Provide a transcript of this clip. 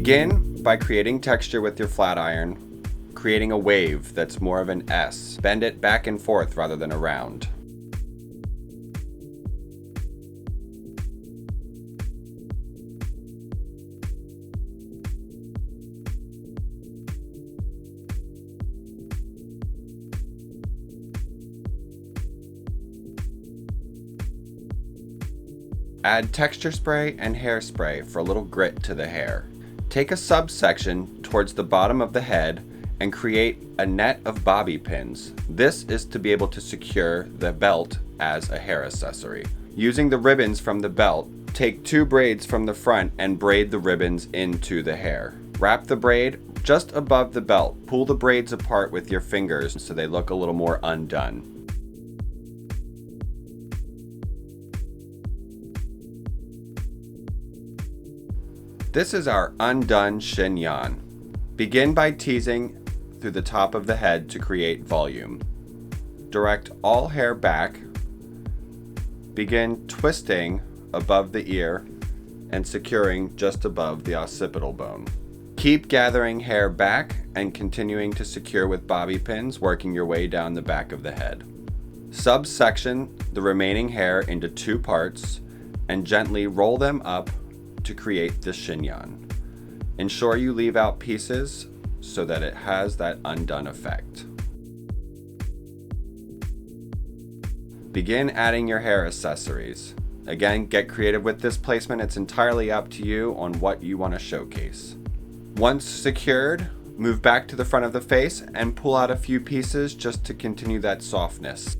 Begin by creating texture with your flat iron, creating a wave that's more of an S. Bend it back and forth rather than around. Add texture spray and hairspray for a little grit to the hair. Take a subsection towards the bottom of the head and create a net of bobby pins. This is to be able to secure the belt as a hair accessory. Using the ribbons from the belt, take 2 braids from the front and braid the ribbons into the hair. Wrap the braid just above the belt. Pull the braids apart with your fingers so they look a little more undone. This is our undone chignon. Begin by teasing through the top of the head to create volume. Direct all hair back. Begin twisting above the ear and securing just above the occipital bone. Keep gathering hair back and continuing to secure with bobby pins, working your way down the back of the head. Subsection the remaining hair into 2 parts and gently roll them up to create the chignon. Ensure you leave out pieces so that it has that undone effect. Begin adding your hair accessories. Again, get creative with this placement. It's entirely up to you on what you want to showcase. Once secured, move back to the front of the face and pull out a few pieces just to continue that softness.